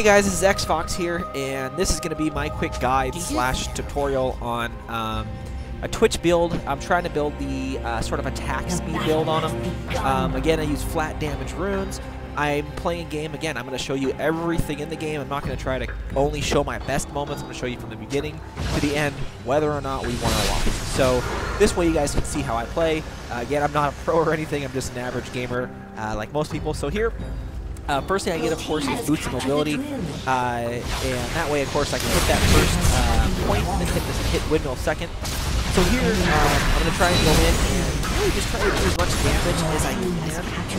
Hey guys, this is Xfox here, and this is going to be my quick guide slash tutorial on a Twitch build. I'm trying to build the sort of attack speed build on them. Again, I use flat damage runes. I'm playing a game. Again, I'm going to show you everything in the game. I'm not going to try to only show my best moments. I'm going to show you from the beginning to the end whether or not we won or lost. So this way you guys can see how I play. Again, I'm not a pro or anything. I'm just an average gamer like most people. So here, first thing I get, of course, is boots and mobility, and that way, of course, I can hit that first point and then hit windmill second. So here, I'm going to try and go in and really just try to do as much damage as I can.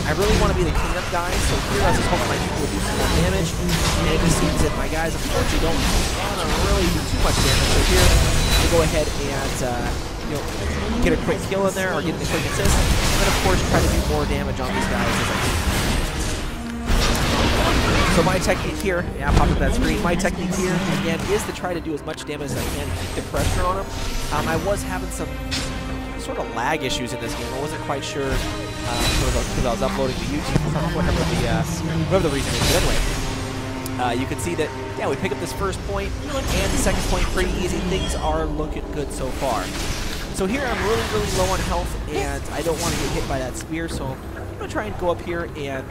I really want to be the cleanup guy, so here I was just hoping my people would do some more damage, and it just seems that my guys, unfortunately, don't want to really do too much damage. So here, I'm going to go ahead and get a quick kill in there, or get a quick assist, and then, of course, try to do more damage on these guys as I can. So my technique here, pop up that screen, my technique here, again, is to try to do as much damage as I can to keep the pressure on him. I was having some sort of lag issues in this game. I wasn't quite sure because I was uploading to YouTube, whatever the reason is. But anyway, you can see that, yeah, we pick up this first point, and the second point pretty easy. Things are looking good so far. So here I'm really, really low on health, and I don't want to get hit by that spear, so I'm going to try and go up here and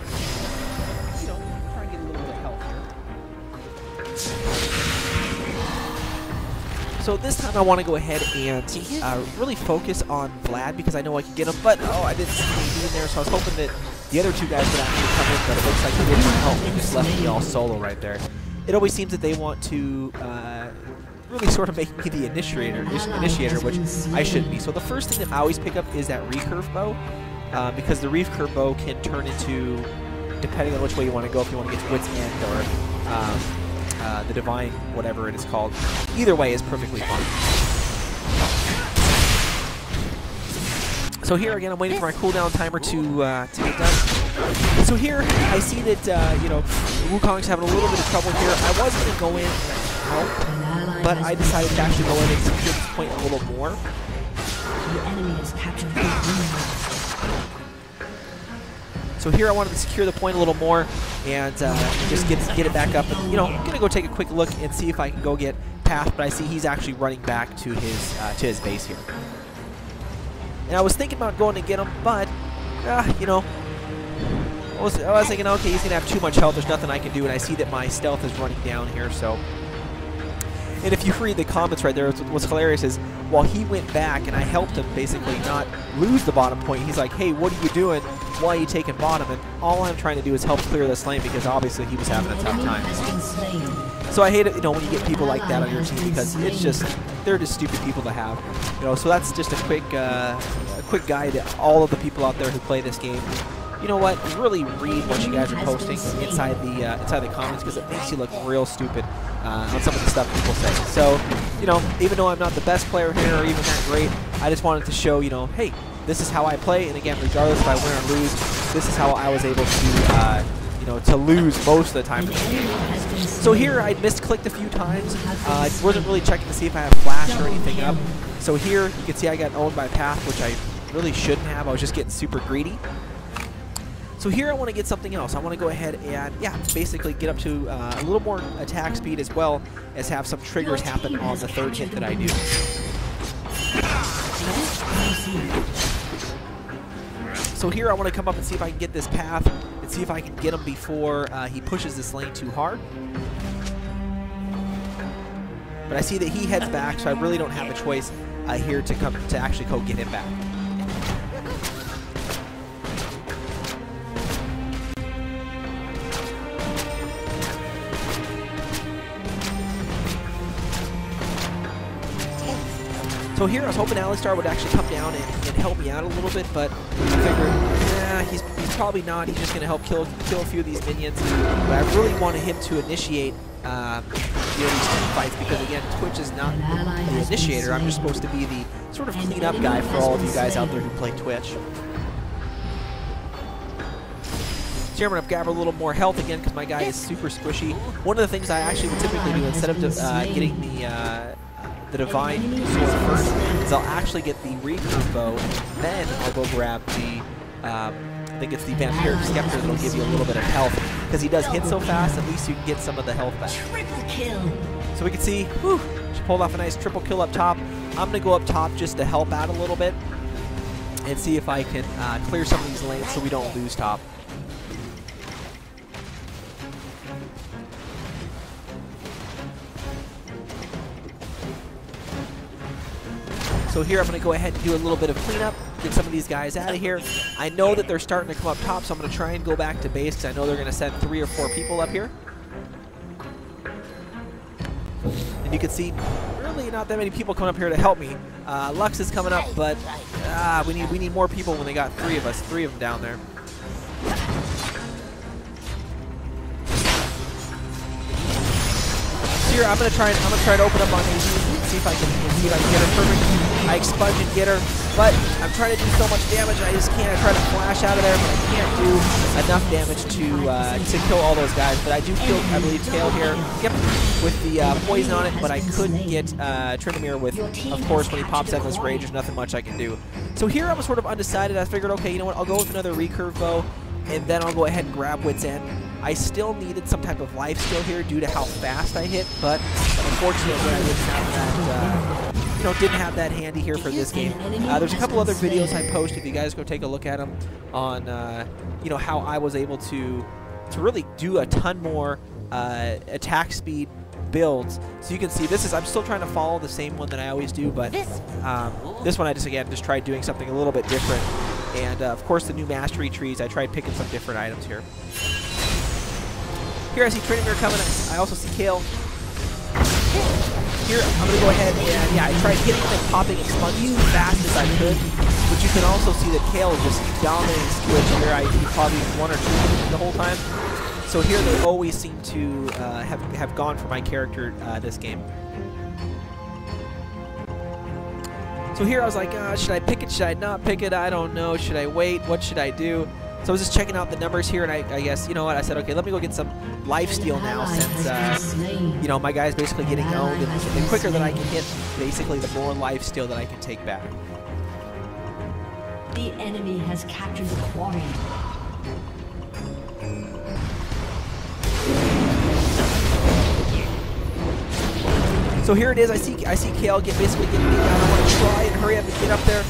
so this time I want to go ahead and really focus on Vlad because I know I can get him, but I didn't see him in there, so I was hoping that the other two guys would actually come in, but it looks like they didn't help. They just left me all solo right there. It always seems that they want to really sort of make me the initiator, which I shouldn't be. So the first thing that I always pick up is that recurve bow, because the recurve bow can turn into, depending on which way you want to go, if you want to get to Wit's End or the Divine, whatever it is called. Either way is perfectly fine. So here again, I'm waiting for my cooldown timer to get done. So here, I see that Wukong's having a little bit of trouble here. I was going to go in and help, but I decided to actually go in and secure this point a little more. The enemy has captured So here I wanted to secure the point a little more and just get it back up. And, I'm going to go take a quick look and see if I can go get Path, but I see he's actually running back to his base here. And I was thinking about going to get him, but, I was thinking, okay, he's going to have too much health. There's nothing I can do, and I see that my stealth is running down here, so. And if you read the comments right there, what's hilarious is while he went back and I helped him basically not lose the bottom point, he's like, hey, what are you doing? Why are you taking bottom? And all I'm trying to do is help clear this lane because obviously he was having a tough time. So I hate it, when you get people like that on your team because it's just, they're just stupid people to have. So that's just a quick guide to all of the people out there who play this game. You know what? Really read what you guys are posting inside the comments because it makes you look real stupid on some of the stuff people say. So, even though I'm not the best player here or even that great, I just wanted to show, hey, this is how I play. And again, regardless if I win or lose, this is how I was able to, to lose most of the time. So here I misclicked a few times. I wasn't really checking to see if I have flash or anything up. So here you can see I got owned by Path, which I really shouldn't have. I was just getting super greedy. So here I want to get something else. I want to go ahead and, basically get up to a little more attack speed as well as have some triggers happen on the third hit that I do. So here I want to come up and see if I can get this Path and see if I can get him before he pushes this lane too hard. But I see that he heads back, so I really don't have a choice here to actually go get him back. So here I was hoping Alistar would actually come down and help me out a little bit, but I figured, he's probably not. He's just going to help kill a few of these minions. But I really wanted him to initiate these team fights because, again, Twitch is not the initiator. I'm just supposed to be the sort of clean-up guy for all of you guys out there who play Twitch. So here I'm going to grab a little more health again because my guy is super squishy. One of the things I actually would typically do instead of getting the Divine Sword first is I'll actually get the recurve bow, then I'll go grab the I think it's the Vampiric Scepter that'll give you a little bit of health because he does hit so fast, at least you can get some of the health back. Triple kill. So we can see, whew, she pulled off a nice triple kill up top. I'm going to go up top just to help out a little bit and see if I can clear some of these lanes so we don't lose top. So here I'm going to go ahead and do a little bit of cleanup, get some of these guys out of here. I know that they're starting to come up top, so I'm going to try and go back to base because I know they're going to send 3 or 4 people up here. And you can see really not that many people coming up here to help me. Lux is coming up, but we need more people when they got 3 of us, 3 of them down there. Here I'm gonna try to open up on AD, see if I can get her perfect. I expunge and get her, but I'm trying to do so much damage I just can't. I try to flash out of there, but I can't do enough damage to kill all those guys. But I do kill, I believe, Tail here. Yep, with the poison on it, but I couldn't get Tryndamere with, of course, when he pops out of this rage, there's nothing much I can do. So here I was sort of undecided. I figured, okay, you know what, I'll go with another recurve bow, and then I'll go ahead and grab Wit's End. I still needed some type of life steal here due to how fast I hit, but unfortunately I didn't have that, didn't have that handy here for this game. There's a couple other videos I post if you guys go take a look at them on, how I was able to really do a ton more attack speed builds. So you can see I'm still trying to follow the same one that I always do, but this one I just tried doing something a little bit different. And of course the new mastery trees, I tried picking some different items here. Here I see Tryndamere coming. I also see Kale. Here I'm going to go ahead and I tried hitting him and popping and sponging as fast as I could. But you can also see that Kale is just dominating Switch here. I used probably 1 or 2 the whole time. So here they always seem to have gone for my character this game. So here I was like, should I pick it? Should I not pick it? I don't know. Should I wait? What should I do? So I was just checking out the numbers here, and I guess, you know what, I said, okay, let me go get some lifesteal now since, my guy's basically getting owned, and the quicker that I can hit, basically, the more lifesteal that I can take back. The enemy has captured the quarry. So here it is. I see Kale basically getting me down. I want to try and hurry up and get up there.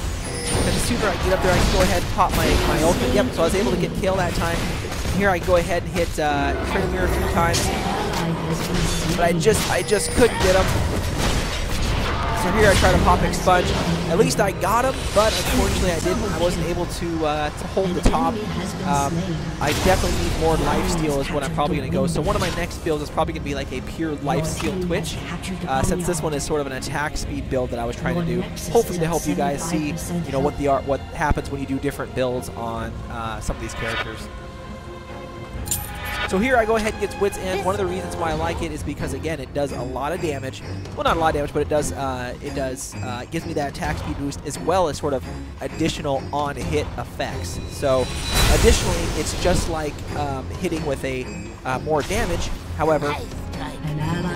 And the sooner I get up there, I can go ahead and pop my ultimate. Yep, so I was able to get Kale that time. Here I go ahead and hit Tryndamere a few times. But I just couldn't get him. So here I try to pop Expunge. At least I got him, but unfortunately I didn't. I wasn't able to hold the top. I definitely need more lifesteal is what I'm probably going to go. So one of my next builds is probably going to be like a pure lifesteal Twitch. Since this one is sort of an attack speed build that I was trying to do. Hopefully to help you guys see, what happens when you do different builds on some of these characters. So here I go ahead and get Wit's End. One of the reasons why I like it is because, again, it does a lot of damage. Well, not a lot of damage, but it gives me that attack speed boost as well as sort of additional on-hit effects. So additionally, it's just like hitting with a more damage. However,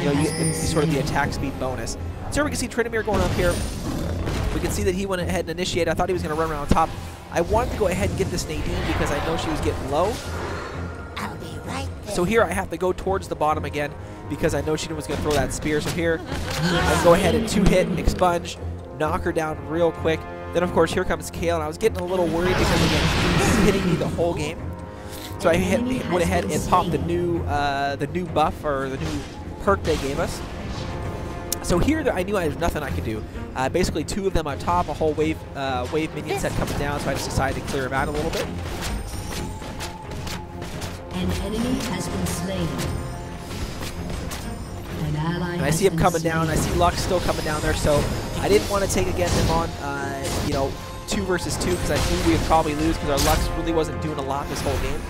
you get sort of the attack speed bonus. So here we can see Tryndamere going up here. We can see that he went ahead and initiated. I thought he was going to run around top. I wanted to go ahead and get this Nadine because I know she was getting low. So here I have to go towards the bottom again because I know she was going to throw that spear. So here, I'll go ahead and 2-hit, expunge, knock her down real quick. Then, of course, here comes Kale, and I was getting a little worried because, again, he was hitting me the whole game. So I went ahead and popped the new buff, or the new perk they gave us. So here, I knew there's nothing I could do. Basically, 2 of them on top, a whole wave minion set coming down, so I just decided to clear them out a little bit. An enemy has been slain. An ally and I see him coming down. I see Lux still coming down there, so I didn't want to take against him on, 2 versus 2 because I knew we would probably lose because our Lux really wasn't doing a lot this whole game.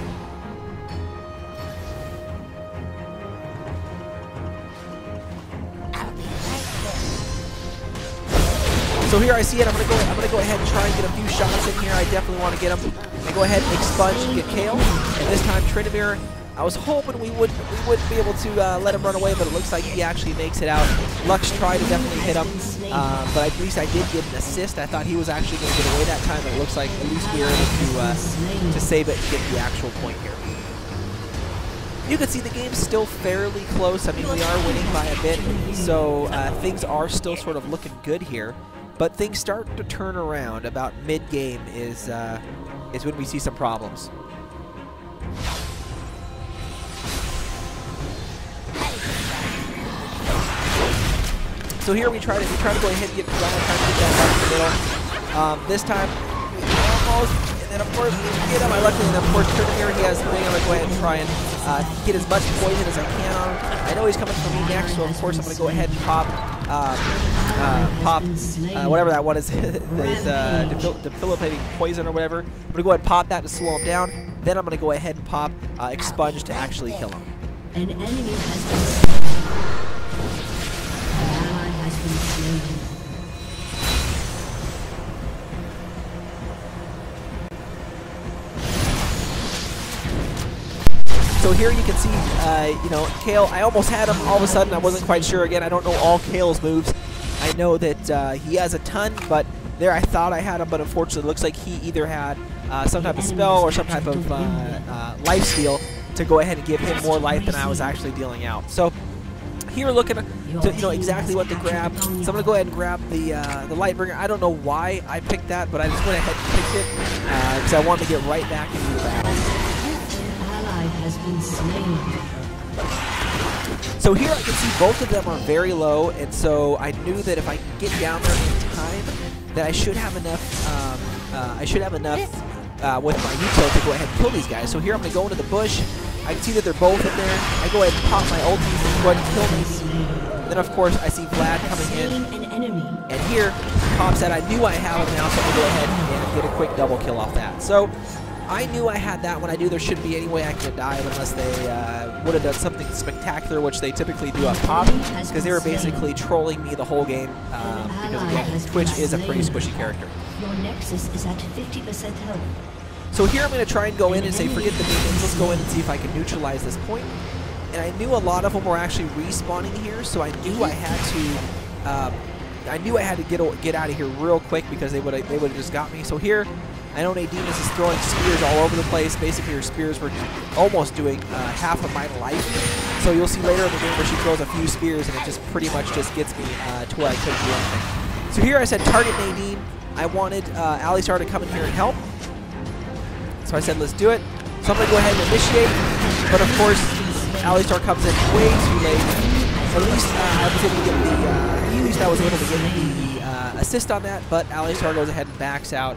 So here I see it. I'm gonna go ahead and try and get a few shots in here. I definitely want to get him. I go ahead and expunge and get Kale. And this time Tryndamere, I was hoping we wouldn't be able to let him run away, but it looks like he actually makes it out. Lux tried to definitely hit him, but at least I did get an assist. I thought he was actually going to get away that time, but it looks like at least we were able to save it and get the actual point here. you can see the game's still fairly close. I mean, we are winning by a bit, so things are still sort of looking good here. But things start to turn around about mid-game is when we see some problems. So here we try to go ahead and get Ryan trying to get that back in the middle. This time, almost, and then of course we get him. I luckily, and then of course here he has the thing. I'm gonna go ahead and try and get as much poison as I can on him. I know he's coming for me next, so of course I'm gonna go ahead and pop, whatever that one is, debilitating poison or whatever. I'm gonna go ahead and pop that to slow him down. Then I'm gonna go ahead and pop expunge to actually kill him. An enemy has been slain. An ally has been slain. So here you can see, you know, Kale, I almost had him. All of a sudden, I wasn't quite sure. Again, I don't know all Kale's moves. I know that he has a ton, but there I thought I had him, but unfortunately it looks like he either had some type of spell or some type of life steal to go ahead and give him more life than I was actually dealing out. So here looking to, you know, exactly what to grab. So I'm going to go ahead and grab the Lightbringer. I don't know why I picked that, but I just went ahead and picked it because I wanted to get right back into the battle. Has been slain. So here I can see both of them are very low, and so I knew that if I could get down there in time, that I should have enough. With my util to go ahead and kill these guys. So here I'm going to go into the bush. I can see that they're both in there. I go ahead and pop my ulti and go ahead and kill me. Then of course I see Vlad coming in, and here pops that. I knew I had him now, so I'm going to go ahead and get a quick double kill off that. So I knew I had that one. I knew there shouldn't be any way I could die unless they would have done something spectacular, which they typically do up top, because they were basically trolling me the whole game, because again, Twitch is a pretty squishy character. Your Nexus is at 50% health. So here I'm going to try and go in and say, forget the minions, let's go in and see if I can neutralize this point. And I knew a lot of them were actually respawning here, so I knew I had to get out of here real quick because they would have just got me. So here, I know Nadine's is throwing spears all over the place. Basically, her spears were almost doing half of my life. So you'll see later in the game where she throws a few spears and it just pretty much just gets me to where I couldn't do anything. So here I said target Nadine. I wanted Alistar to come in here and help. So I said let's do it. So I'm going to go ahead and initiate. But of course, Alistar comes in way too late. At least I was able to get the assist on that. But Alistar goes ahead and backs out.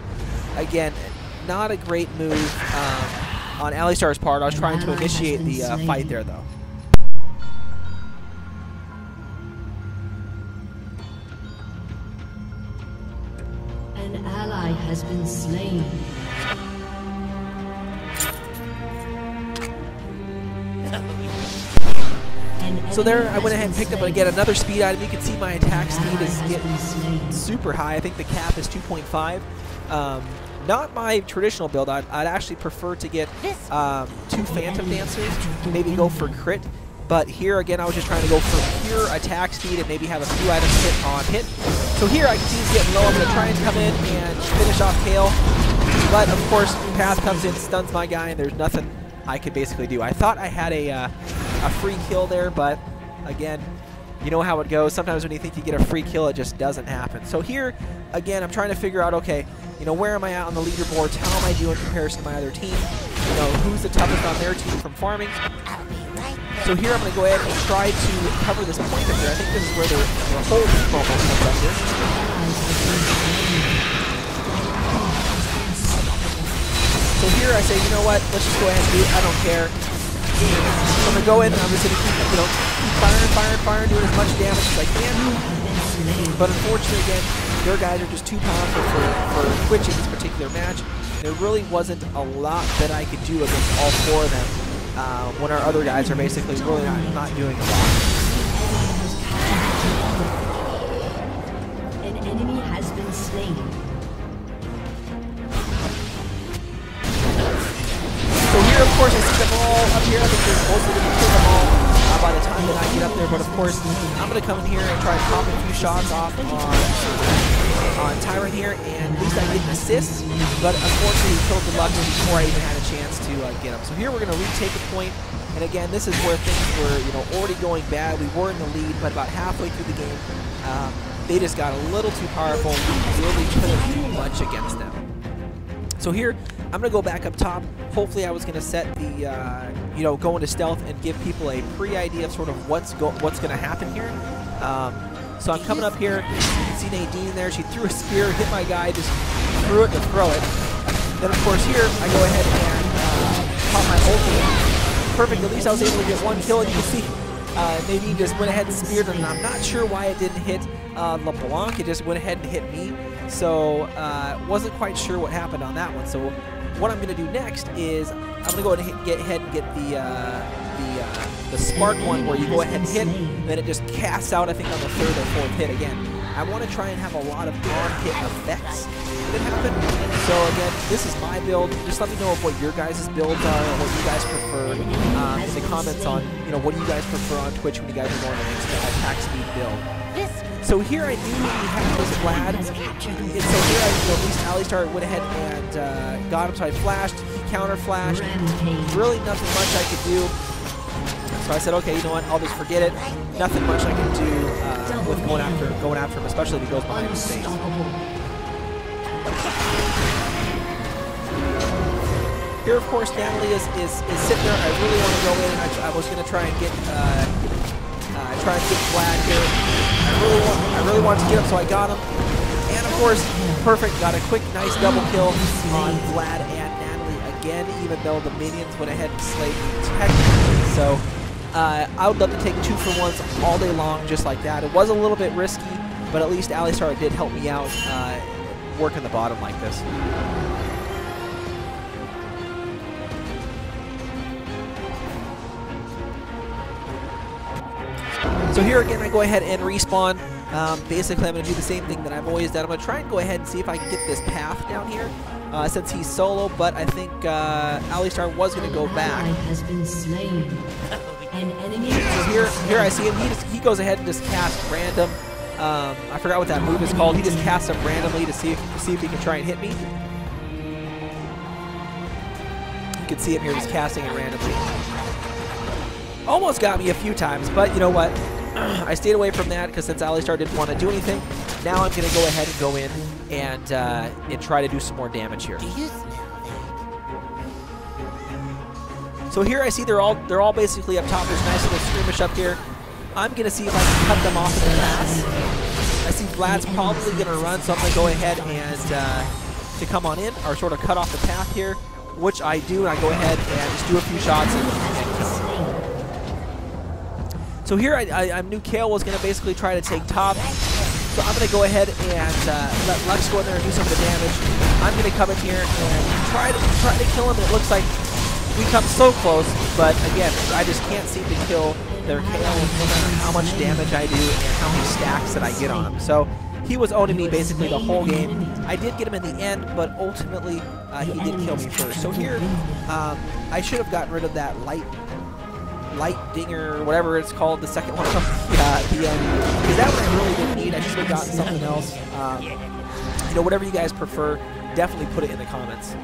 Again, not a great move on Alistar's part. I was trying to initiate the fight there, though. An ally has been slain. So there, I went ahead and picked up again another speed item. You can see my attack speed is getting super high. I think the cap is 2.5. Not my traditional build. I'd actually prefer to get 2 Phantom Dancers, maybe go for crit. But here again, I was just trying to go for pure attack speed and maybe have a few items hit on hit. So here I can see he's getting low. I'm going to try and come in and finish off Kale. But of course, Path comes in, stuns my guy, and there's nothing I could basically do. I thought I had a free kill there, but again, you know how it goes. Sometimes when you think you get a free kill, it just doesn't happen. So here, again, I'm trying to figure out, okay, you know, where am I at on the leaderboards? How am I doing in comparison to my other team? You know, who's the toughest on their team from farming? So here I'm going to go ahead and try to cover this point up here. I think this is where their whole team almost comes up here. So here I say, you know what, let's just go ahead and do it. I don't care. So I'm going to go in and I'm just going to keep, you know, firing, doing as much damage as I can. But unfortunately, again, their guys are just too powerful for Twitch in this particular match. There really wasn't a lot that I could do against all 4 of them when our other guys are basically really not doing a lot. An enemy has been slain. So here, of course, I see them all up here. I think they're mostly going to kill them all by the time time that I get up there, but of course, I'm going to come in here and try to pop a few shots off on Tyrant here, and at least I get an assist, but unfortunately he killed the Lux before I even had a chance to get him. So here we're going to retake a point, and again, this is where things were, you know, already going bad. We were in the lead, but about halfway through the game, they just got a little too powerful. We really couldn't do much against them. So here, I'm going to go back up top. Hopefully I was going to set the, you know, go into stealth and give people a pre-idea of sort of what's going to happen here. So I'm coming up here. You can see Nadine there. She threw a spear, hit my guy, just threw it to throw it. Then, of course, here I go ahead and pop my ultimate. Perfect. At least I was able to get one kill. And you can see Nadine just went ahead and speared, and I'm not sure why it didn't hit LeBlanc. It just went ahead and hit me. So wasn't quite sure what happened on that one. So what I'm going to do next is I'm going to go ahead and get the spark one where you go ahead and hit, and then it just casts out, I think, on the third or fourth hit again. I want to try and have a lot of on-hit effects that happen. So again, this is my build. Just let me know of what your guys' builds are and what you guys prefer in the comments on, you know, what do you guys prefer on Twitch when you guys are going against an attack speed build. So here I knew he had this Vlad, and so here I, you know, at least Alistar went ahead and got him, so I flashed, he counter-flashed, really nothing much I could do. So I said, okay, you know what, I'll just forget it. Nothing much I can do with going after him, especially if he goes behind his face. Here, of course, Natalie is sitting there. I really want to go in. I was going to try and get Vlad here. I really wanted to get him, so I got him. And of course, perfect. Got a quick, nice double kill on Vlad and Natalie again, even though the minions went ahead and slayed me technically. So I would love to take 2-for-1s all day long, just like that. It was a little bit risky, but at least Alistar did help me out working the bottom like this. So here again, I go ahead and respawn. Basically, I'm going to do the same thing that I've always done. I'm going to try and go ahead and see if I can get this path down here, since he's solo, but I think Alistar was going to go back. Has been slain. An enemy So here I see him. He goes ahead and just casts random. I forgot what that move is called. He just casts them randomly to see if he can try and hit me. You can see him here just casting it randomly. Almost got me a few times, but you know what? I stayed away from that because since Alistar didn't want to do anything, now I'm going to go ahead and go in and try to do some more damage here. So here I see they're all basically up top. There's a nice little skirmish up here. I'm going to see if I can cut them off in the pass. I see Vlad's probably going to run, so I'm going to go ahead and to come on in or sort of cut off the path here, which I do, and I go ahead and just do a few shots and kill him. So here I knew Kale was going to basically try to take top, so I'm going to go ahead and let Lux go in there and do some of the damage. I'm going to come in here and try to kill him, and it looks like we come so close, but again, I just can't seem to kill their Kale no matter how much damage I do and how many stacks that I get on him. So he was owning me basically the whole game. I did get him in the end, but ultimately he did kill me first. So here, I should have gotten rid of that light dinger, whatever it's called, the second one at the end, because that one I really didn't need. I should have gotten something else. You know, whatever you guys prefer, definitely put it in the comments.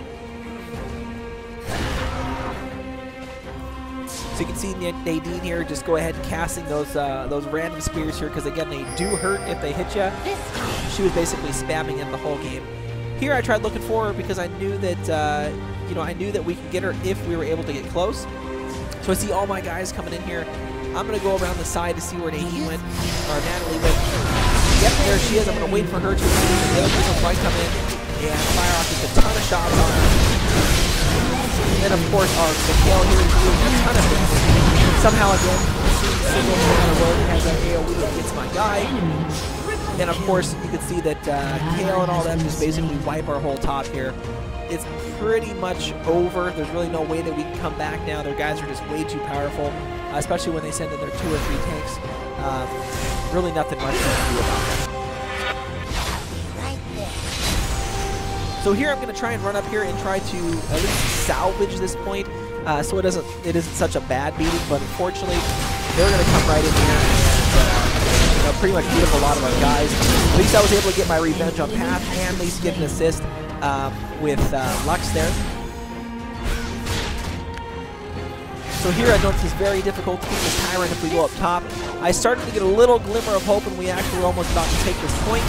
So you can see Nadine here just go ahead and casting those random spears here, because again, they do hurt if they hit you. She was basically spamming it the whole game. Here I tried looking for her because I knew that you know, I knew that we could get her if we were able to get close. So I see all my guys coming in here. I'm going to go around the side to see where Nadine went, or Natalie went. Yep, there she is. I'm going to wait for her to leave. The other people might come in and fire off just a ton of shots on her. And then, of course, our Kale here is doing a ton of damage. Somehow, again, single hit on the road has an AoE that gets my guy. And, of course, you can see that Kale and all them just basically wipe our whole top here. It's pretty much over. There's really no way that we can come back now. Their guys are just way too powerful, especially when they send in their 2 or 3 tanks. Really nothing much we can do about that. So here I'm going to try and run up here and try to at least salvage this point, so it isn't such a bad beating. But unfortunately, they're going to come right in here and pretty much beat up a lot of our guys. At least I was able to get my revenge on Path and at least get an assist with Lux there. So here I know this is very difficult to keep this Tyrant if we go up top. I started to get a little glimmer of hope and we actually were almost about to take this point.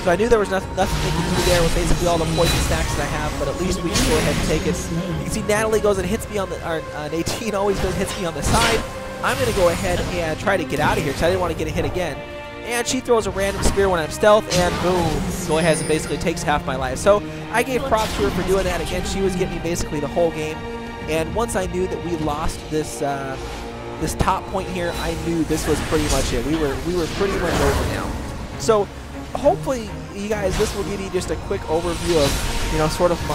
So I knew there was nothing they could do there with basically all the poison stacks that I have, but at least we can go ahead and take it. You can see Natalie goes and hits me on the, or Nadine always goes and hits me on the side. I'm going to go ahead and try to get out of here because I didn't want to get a hit again. And she throws a random spear when I'm stealth, and boom, go ahead and basically takes half my life. So I gave props to her for doing that. Again, she was getting me basically the whole game. And once I knew that we lost this this top point here, I knew this was pretty much it. We were pretty much over now. So hopefully, you guys, this will give you just a quick overview of, sort of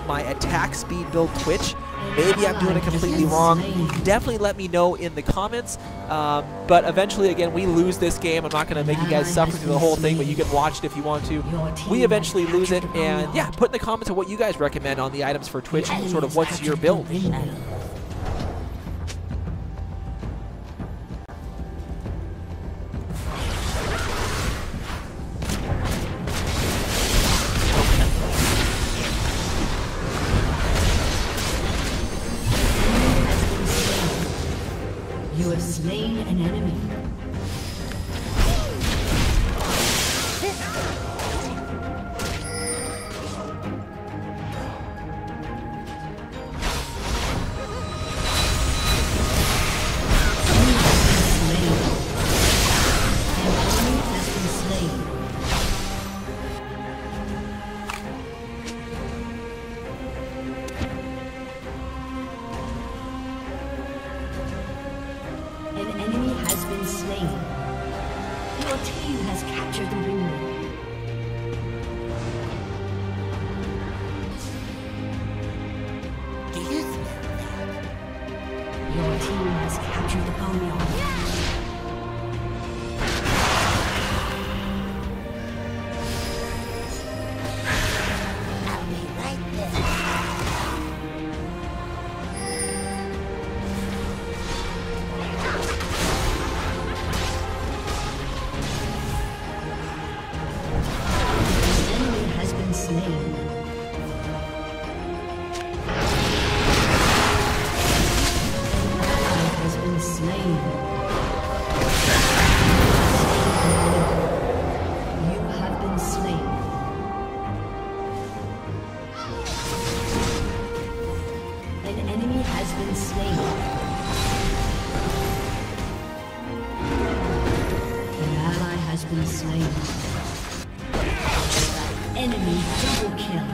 my attack speed build Twitch. Maybe I'm doing it completely wrong. Definitely let me know in the comments. But eventually, again, we lose this game. I'm not going to make you guys suffer through the whole thing, but you can watch it if you want to. We eventually lose it. And yeah, put in the comments of what you guys recommend on the items for Twitch, sort of what's your build. You have slain an enemy. An enemy has been slain. Your team has captured the ring. Do you smell that? Your team has captured the boneyard. I'll be right there. Slain. Has been slain. You have been slain. An enemy has been slain. An ally has been slain. Enemy double kill.